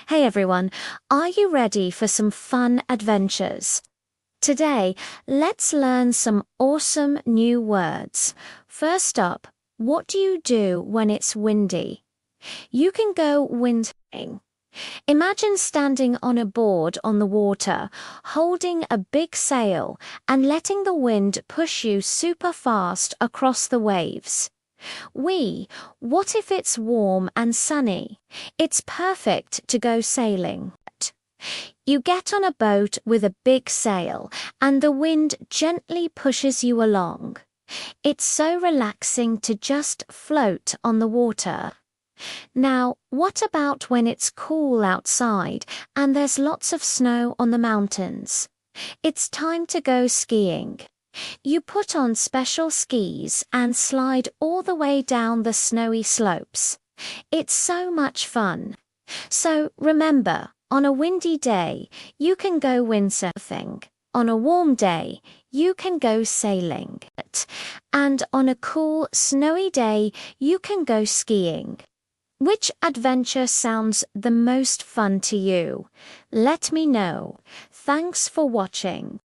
Hey everyone, are you ready for some fun adventures? Today, let's learn some awesome new words. First up, what do you do when it's windy? You can go windsurfing. Imagine standing on a board on the water, holding a big sail and letting the wind push you super fast across the waves. What if it's warm and sunny? It's perfect to go sailing. You get on a boat with a big sail and the wind gently pushes you along. It's so relaxing to just float on the water. Now, what about when it's cool outside and there's lots of snow on the mountains? It's time to go skiing. You put on special skis and slide all the way down the snowy slopes. It's so much fun. So remember, on a windy day, you can go windsurfing. On a warm day, you can go sailing. And on a cool, snowy day, you can go skiing. Which adventure sounds the most fun to you? Let me know. Thanks for watching.